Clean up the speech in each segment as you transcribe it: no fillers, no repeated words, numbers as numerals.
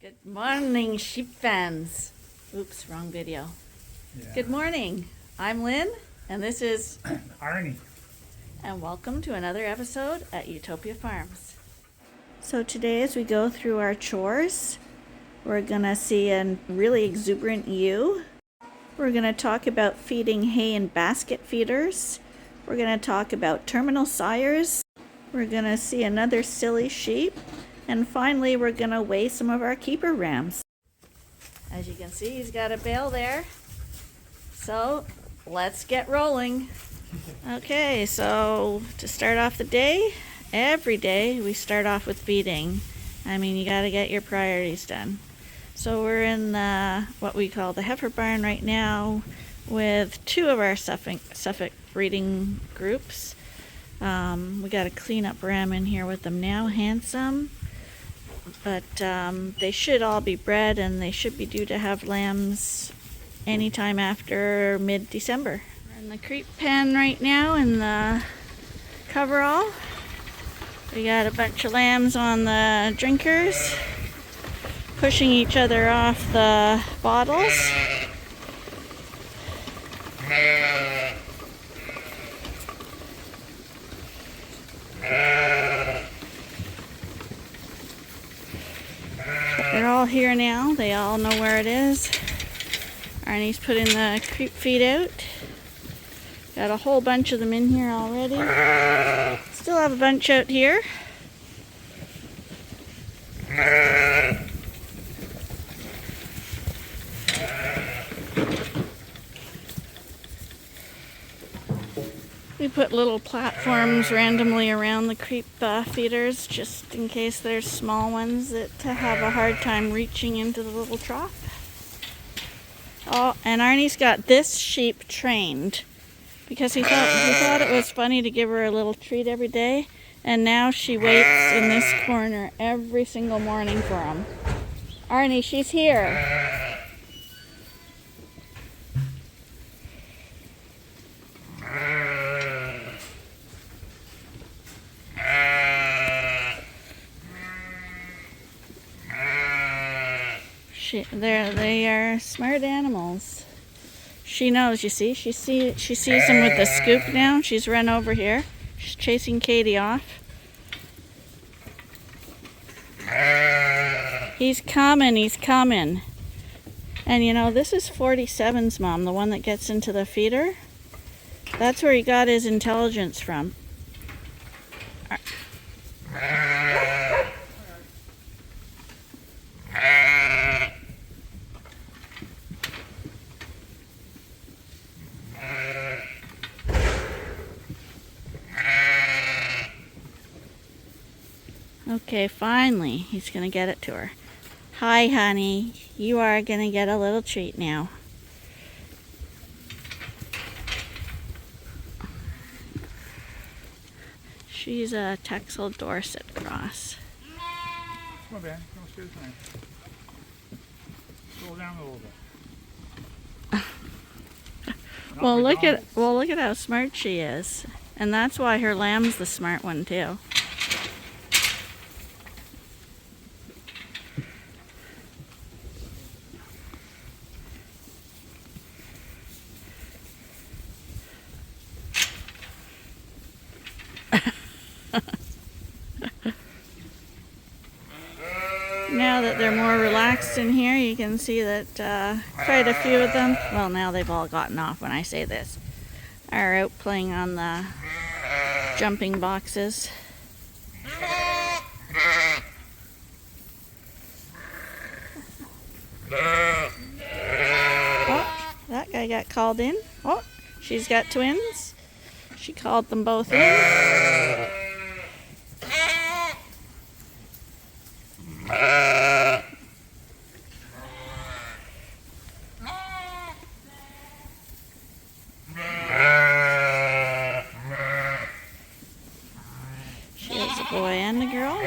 Good morning, sheep fans. Oops, wrong video. Yeah. Good morning. I'm Lynn, and this is Arnie. and welcome to another episode at Ewetopia Farms. So today, as we go through our chores, we're gonna see a really exuberant ewe. We're gonna talk about feeding hay in basket feeders. We're gonna talk about terminal sires. We're gonna see another silly sheep. And finally, we're gonna weigh some of our keeper rams. As you can see, he's got a bale there. So let's get rolling. Okay, so to start off the day, every day we start off with feeding. I mean, you gotta get your priorities done. So we're in what we call the heifer barn right now with two of our Suffolk breeding groups. We got a cleanup ram in here with them now, Handsome. But they should all be bred, and they should be due to have lambs anytime after mid-December. We're in the creep pen right now in the coverall. We got a bunch of lambs on the drinkers, pushing each other off the bottles. They're all here now. They all know where it is. Arnie's putting the creep feed out. Got a whole bunch of them in here already. Still have a bunch out here. We put little platforms randomly around the creep feeders just in case there's small ones that have a hard time reaching into the little trough. Oh, and Arnie's got this sheep trained because he thought it was funny to give her a little treat every day, and now she waits in this corner every single morning for him. Arnie, she's here. They are smart animals. She knows, you see. She sees him with the scoop now. She's run over here. She's chasing Katie off. He's coming. And you know, this is 47's mom, the one that gets into the feeder. That's where he got his intelligence from. Okay, finally, he's gonna get it to her. Hi, honey. You are gonna get a little treat now. She's a Texel Dorset cross. Come on, Ben. Come upstairs now. Roll down a little bit. Well, look at how smart she is, and that's why her lamb's the smart one too. Now that they're more relaxed in here, you can see that quite a few of them, well, now they've all gotten off when I say this, are out playing on the jumping boxes. Oh, that guy got called in. Oh, she's got twins. She called them both in. She has a boy and a girl.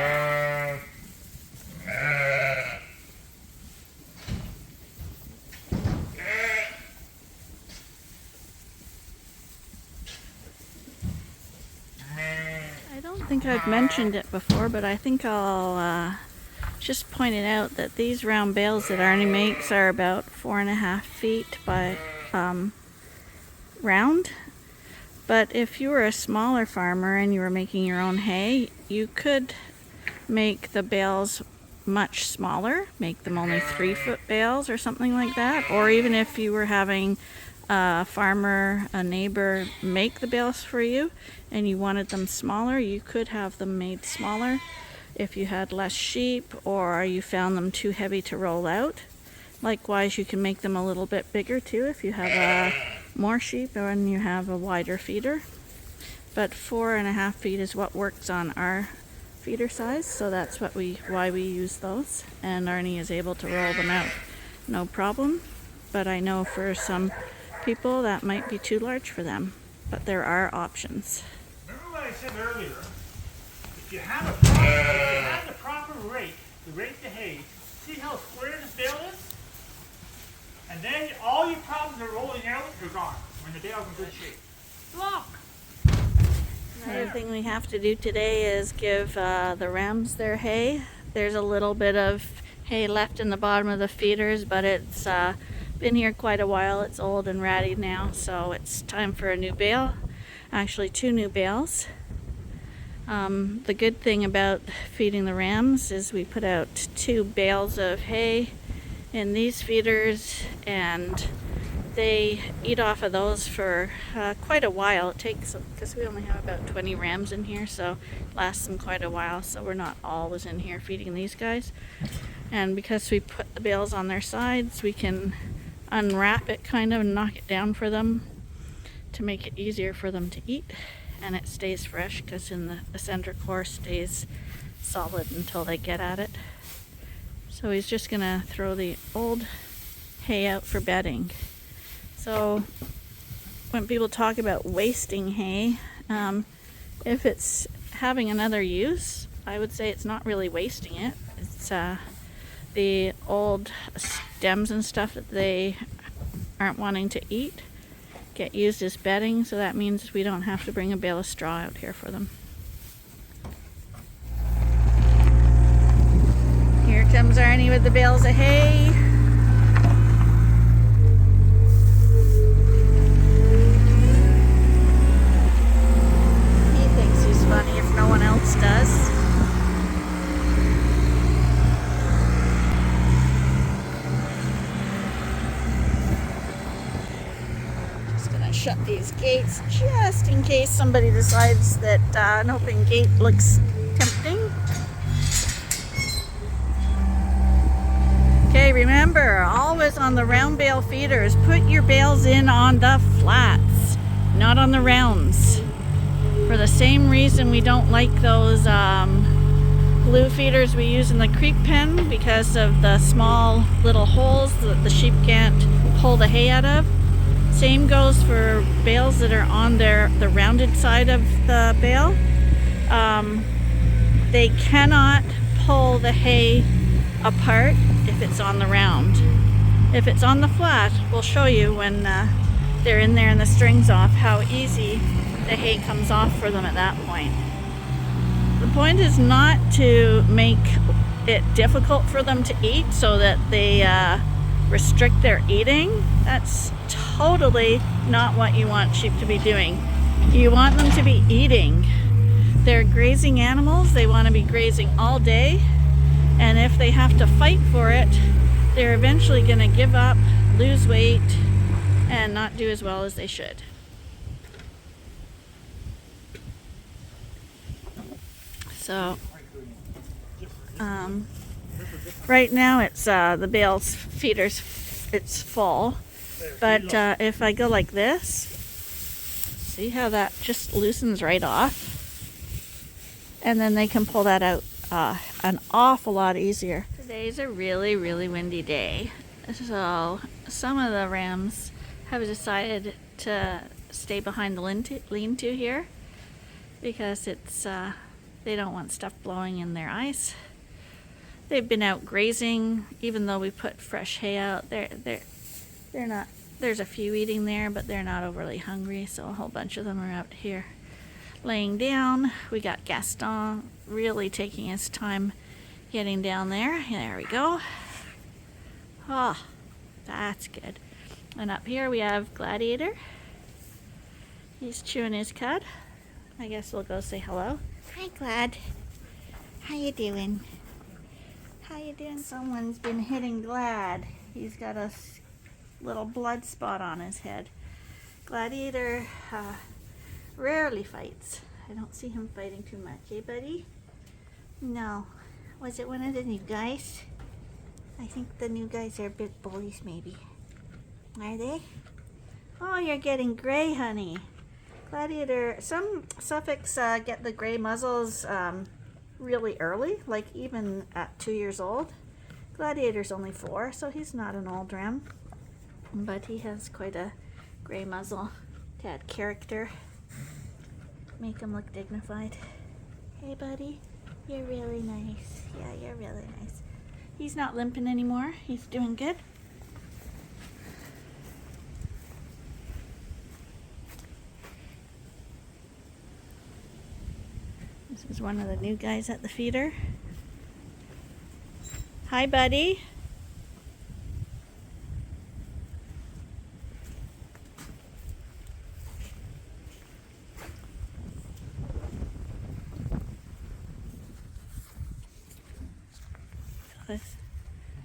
I don't think I've mentioned it before, but I think I'll just pointed out that these round bales that Arnie makes are about 4.5 feet by round. But if you were a smaller farmer and you were making your own hay, you could make the bales much smaller, make them only 3-foot bales or something like that. Or even if you were having a farmer, a neighbor, make the bales for you and you wanted them smaller, you could have them made smaller if you had less sheep or you found them too heavy to roll out. Likewise, you can make them a little bit bigger too if you have more sheep and you have a wider feeder. But 4.5 feet is what works on our feeder size, so that's why we use those. And Arnie is able to roll them out no problem. But I know for some people that might be too large for them. But there are options. Remember what I said earlier? If you have the proper rake, to rake the hay, see how square this bale is? And then all your problems are rolling out are gone when the bale's in good shape. Look! Another thing we have to do today is give the rams their hay. There's a little bit of hay left in the bottom of the feeders, but it's been here quite a while. It's old and ratty now, so it's time for a new bale. Actually, 2 new bales. The good thing about feeding the rams is we put out 2 bales of hay in these feeders, and they eat off of those for quite a while. It takes, because we only have about 20 rams in here, so it lasts them quite a while, so we're not always in here feeding these guys. And because we put the bales on their sides, we can unwrap it kind of and knock it down for them to make it easier for them to eat, and it stays fresh because the center core stays solid until they get at it. So he's just gonna throw the old hay out for bedding. So when people talk about wasting hay, if it's having another use, I would say it's not really wasting it. It's the old stems and stuff that they aren't wanting to eat get used as bedding, so that means we don't have to bring a bale of straw out here for them. Here comes Arnie with the bales of hay. He thinks he's funny if no one else does. Just gonna shut these gates just in case somebody decides that an open gate looks tempting. Okay, remember, always on the round bale feeders, put your bales in on the flats, not on the rounds. For the same reason we don't like those blue feeders we use in the creek pen, because of the small little holes that the sheep can't pull the hay out of. Same goes for bales that are on the rounded side of the bale. They cannot pull the hay apart if it's on the round. If it's on the flat, we'll show you when they're in there and the string's off how easy the hay comes off for them at that point. The point is not to make it difficult for them to eat so that they restrict their eating. That's totally not what you want sheep to be doing. You want them to be eating. They're grazing animals. They want to be grazing all day. And if they have to fight for it, they're eventually going to give up, lose weight, and not do as well as they should. So, right now it's the bale's feeders, it's full. But if I go like this, see how that just loosens right off? And then they can pull that out an awful lot easier. Today's a really, really windy day. So some of the rams have decided to stay behind the lean-to here because it's they don't want stuff blowing in their eyes. They've been out grazing, even though we put fresh hay out. They're not. There's a few eating there, but they're not overly hungry. So a whole bunch of them are out here laying down. We got Gaston really taking his time Getting down there. There we go. Oh, that's good. And up here we have Gladiator. He's chewing his cud. I guess we'll go say hello. Hi, Glad. How you doing? How you doing? Someone's been hitting Glad. He's got a little blood spot on his head. Gladiator rarely fights. I don't see him fighting too much, eh, buddy? No. Was it one of the new guys? I think the new guys are big bullies, maybe. Are they? Oh, you're getting gray, honey. Gladiator, some Suffolks get the gray muzzles really early, like even at 2 years old. Gladiator's only 4, so he's not an old ram, but he has quite a gray muzzle to add character, make him look dignified. Hey, buddy, you're really nice. Yeah, you're really nice. He's not limping anymore. He's doing good. This is one of the new guys at the feeder. Hi, buddy.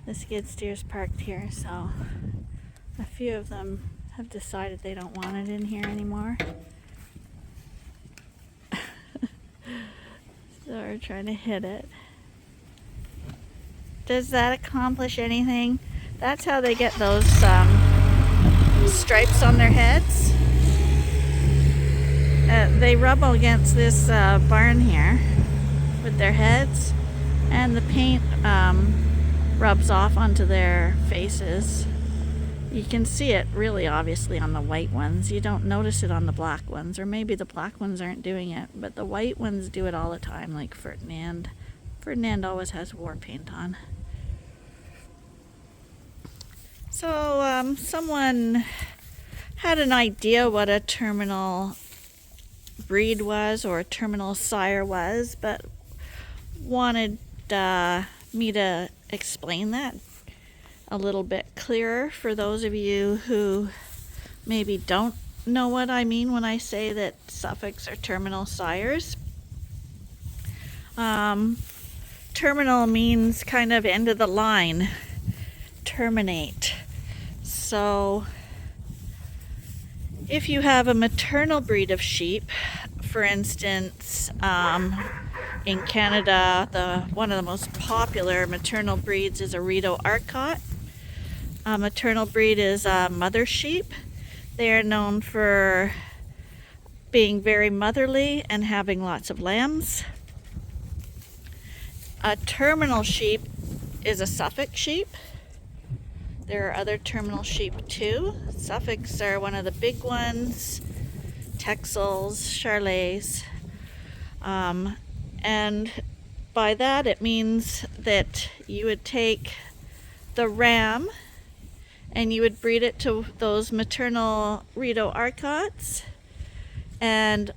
The skid steer's parked here, so a few of them have decided they don't want it in here anymore. So we're trying to hit it. Does that accomplish anything? That's how they get those stripes on their heads. They rub against this barn here with their heads, and the paint rubs off onto their faces. You can see it really obviously on the white ones. You don't notice it on the black ones, or maybe the black ones aren't doing it, but the white ones do it all the time, like Ferdinand. Ferdinand always has war paint on. So someone had an idea what a terminal breed was, or a terminal sire was, but wanted me to explain that a little bit clearer for those of you who maybe don't know what I mean when I say that Suffolks are terminal sires. Terminal means kind of end of the line, terminate. So if you have a maternal breed of sheep, for instance, in Canada, one of the most popular maternal breeds is a Rideau Arcot. A maternal breed is a mother sheep. They are known for being very motherly and having lots of lambs. A terminal sheep is a Suffolk sheep. There are other terminal sheep too. Suffolks are one of the big ones. Texels, Charolais. And by that it means that you would take the ram and you would breed it to those maternal Rideau Arcots, and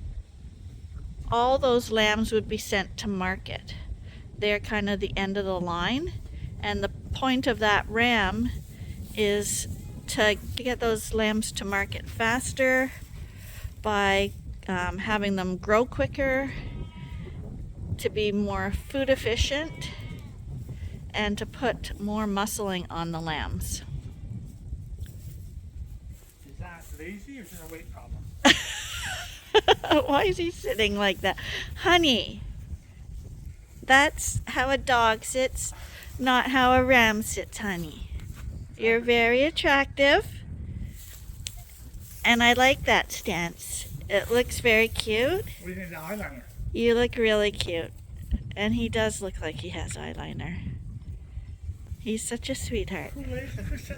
all those lambs would be sent to market. They're kind of the end of the line, and the point of that ram is to get those lambs to market faster by having them grow quicker, to be more food efficient, and to put more muscling on the lambs. Is that lazy or is it a weight problem? Why is he sitting like that? Honey, that's how a dog sits, not how a ram sits, honey. You're very attractive, and I like that stance. It looks very cute. We need the eyeliner. You look really cute, and he does look like he has eyeliner. He's such a sweetheart.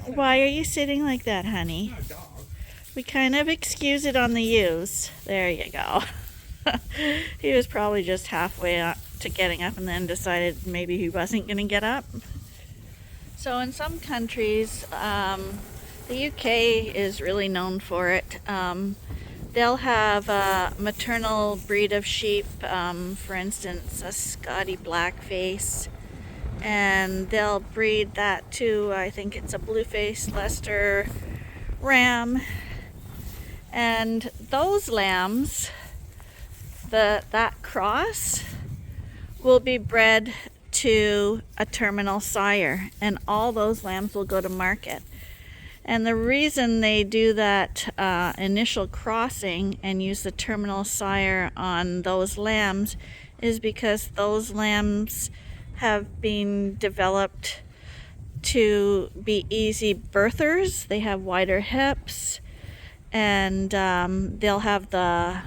Why are you sitting like that, honey? Not a dog. We kind of excuse it on the ewes. There you go. He was probably just halfway up to getting up and then decided maybe he wasn't going to get up. So in some countries, the UK is really known for it. They'll have a maternal breed of sheep, for instance, a Scotty Blackface, and they'll breed that to, I think it's a blue-faced Leicester Ram. And those lambs, that cross will be bred to a terminal sire, and all those lambs will go to market. And the reason they do that initial crossing and use the terminal sire on those lambs is because those lambs have been developed to be easy birthers. They have wider hips, and they'll have the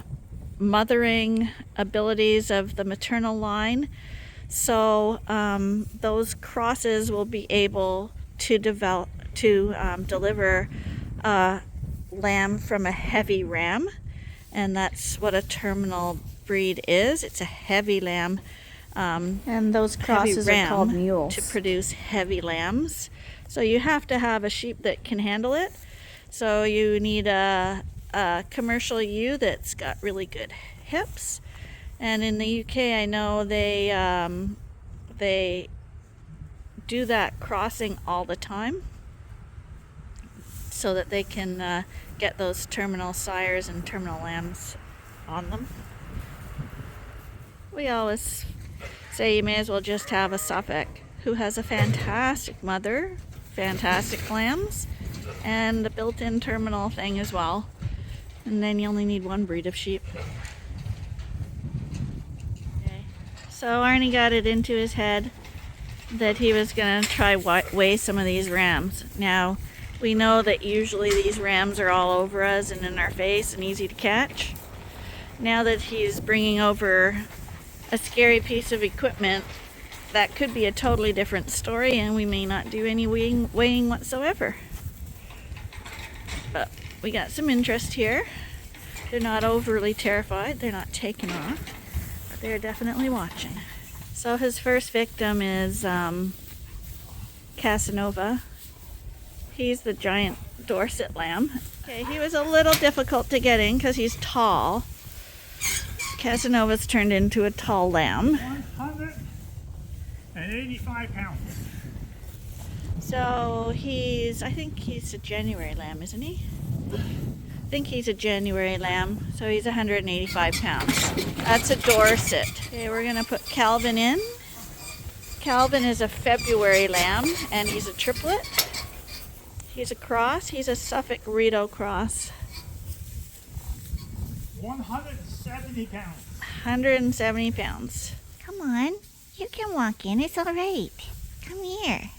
mothering abilities of the maternal line. So those crosses will be able to deliver a lamb from a heavy ram, and that's what a terminal breed is. It's a heavy lamb, and those crosses are called mules to produce heavy lambs. So you have to have a sheep that can handle it. So you need a commercial ewe that's got really good hips. And in the UK, I know they do that crossing all the time, so that they can get those terminal sires and terminal lambs on them. We always say you may as well just have a Suffolk, who has a fantastic mother, fantastic lambs, and a built-in terminal thing as well. And then you only need one breed of sheep. Okay. So Arnie got it into his head that he was going to try weigh some of these rams. Now, we know that usually these rams are all over us and in our face and easy to catch. Now that he's bringing over a scary piece of equipment, that could be a totally different story, and we may not do any weighing whatsoever. But we got some interest here. They're not overly terrified. They're not taking off, but they're definitely watching. So his first victim is Casanova. He's the giant Dorset lamb. Okay, he was a little difficult to get in because he's tall. Casanova's turned into a tall lamb. 185 pounds. So I think he's a January lamb, isn't he? I think he's a January lamb, so he's 185 pounds. That's a Dorset. Okay, we're gonna put Calvin in. Calvin is a February lamb, and he's a triplet. He's a cross. He's a Suffolk Rito cross. 170 pounds. 170 pounds. Come on, you can walk in. It's all right. Come here.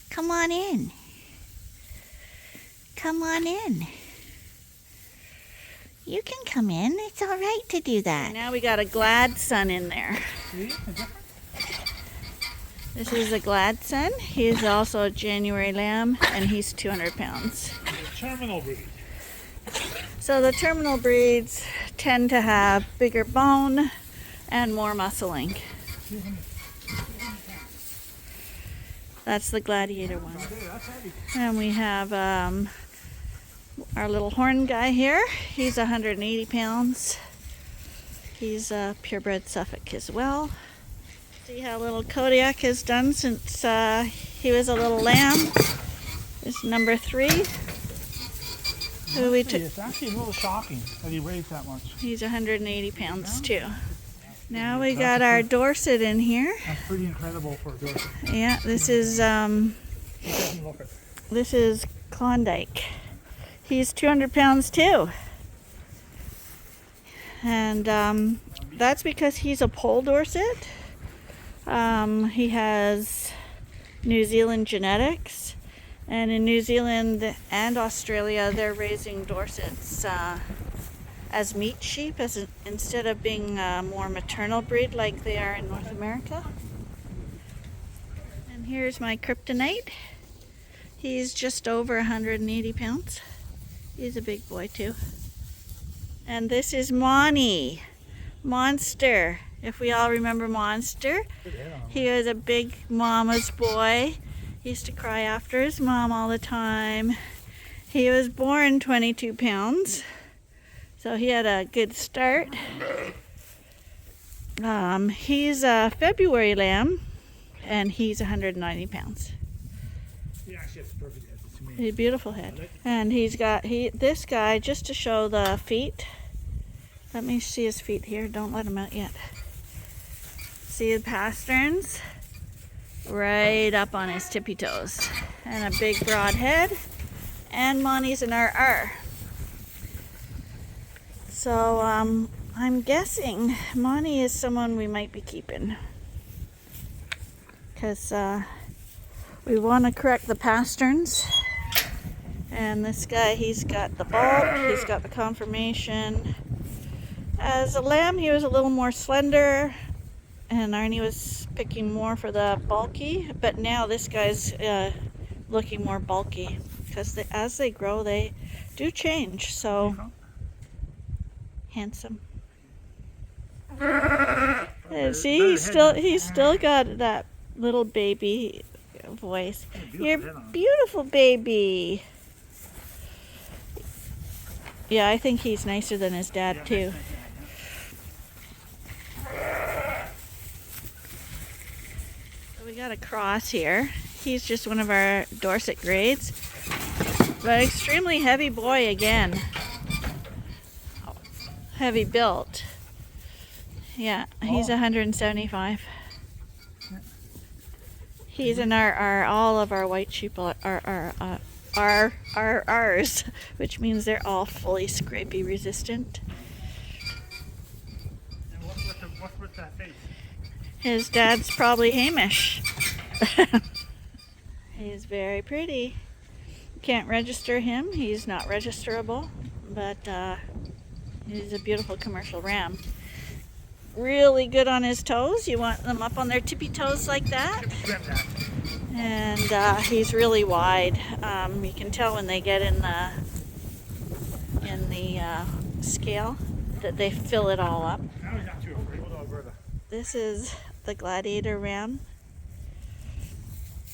Come on in. Come on in. You can come in. It's all right to do that. Now we got a Gladson in there. See? The difference? This is a Gladson. He's also a January lamb, and he's 200 pounds. The terminal breed. So the terminal breeds tend to have bigger bone and more muscling. 200 pounds. That's the Gladiator one. Okay, that's heavy. And we have our little horn guy here. He's 180 pounds. He's a purebred Suffolk as well. See how little Kodiak has done since he was a little lamb. It's number 3. Who we took. It's actually a little shocking that he weighs that much. He's 180 pounds too. Now we got our Dorset in here. That's pretty incredible for a Dorset. Yeah, this is He doesn't look it. this is Klondike. He's 200 pounds too. And that's because he's a Pole Dorset. He has New Zealand genetics. And in New Zealand and Australia, they're raising Dorsets as meat sheep instead of being a more maternal breed like they are in North America. And here's my kryptonite. He's just over 180 pounds. He's a big boy too. And this is Monty, Monster. If we all remember Monster, he was a big mama's boy. He used to cry after his mom all the time. He was born 22 pounds, so he had a good start. He's a February lamb. and he's 190 pounds. He actually has a perfect head. It's amazing. A beautiful head. And this guy, just to show the feet. Let me see his feet here. Don't let him out yet. See the pasterns? Right up on his tippy toes. And a big broad head. And Monty's an RR. So, I'm guessing Monty is someone we might be keeping. Because we want to correct the pasterns. And this guy, he's got the bulk, he's got the conformation. As a lamb, he was a little more slender, and Arnie was picking more for the bulky. But now this guy's looking more bulky, because as they grow, they do change. So, handsome. See, he's still got that little baby voice. You're beautiful, baby. Yeah, I think he's nicer than his dad too. So we got a cross here. He's just one of our Dorset grades, but extremely heavy boy again. Heavy built. Yeah, he's 175. He's an RR. All of our white sheep are RRs, which means they're all fully scrapie resistant. And what's with that face? His dad's probably Hamish. He's very pretty. Can't register him. He's not registerable, but he's a beautiful commercial ram. Really good on his toes. You want them up on their tippy toes like that. And he's really wide. You can tell when they get in the scale that they fill it all up. Now he's not too afraid. Hold on, brother. This is the Gladiator Ram,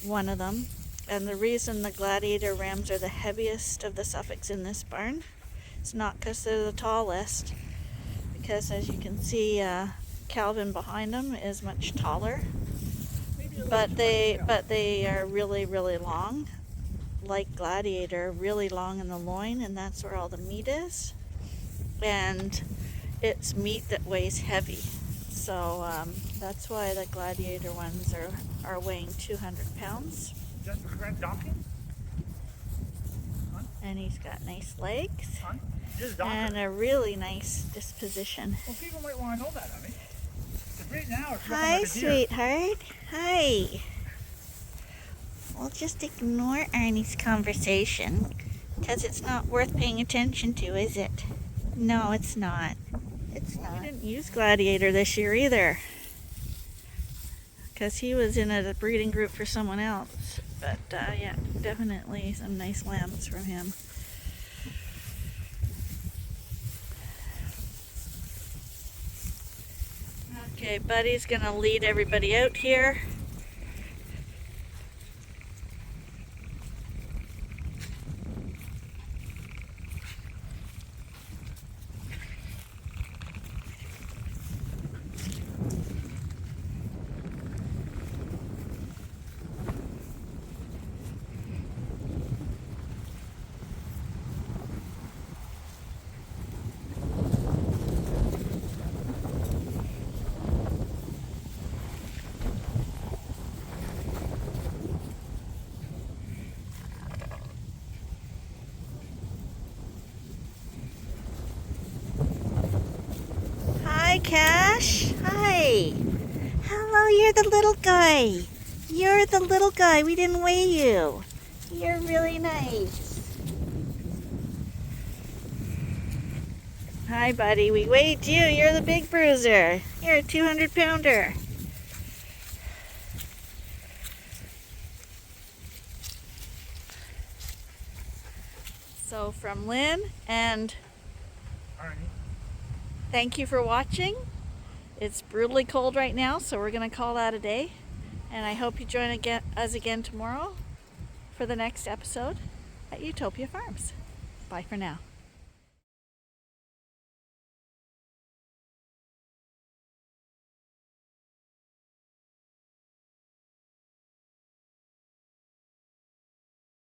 one of them. And the reason the Gladiator Rams are the heaviest of the Suffolks in this barn, it's not because they're the tallest, because as you can see, Calvin behind them is much taller. But they are really, really long, like Gladiator, really long in the loin, and that's where all the meat is. And it's meat that weighs heavy. So that's why the Gladiator ones are weighing 200 pounds. Is that the correct donkey? And he's got nice legs Just and a really nice disposition. Well, people might want to know that, I mean. Right now, it's Hi, like a deer. sweetheart. Hi. We'll just ignore Arnie's conversation because it's not worth paying attention to, is it? No, it's not. It's We not. didn't use Gladiator this year either, because he was in a breeding group for someone else. But yeah, definitely some nice lambs from him. Okay, Buddy's gonna lead everybody out here. Hi, Cash. Hi. Hello, you're the little guy. You're the little guy. We didn't weigh you. You're really nice. Hi, Buddy. We weighed you. You're the big bruiser. You're a 200-pounder. So from Lynn, and Arnie. thank you for watching. It's brutally cold right now, so we're going to call that a day. And I hope you join us again tomorrow for the next episode at Ewetopia Farms. Bye for now.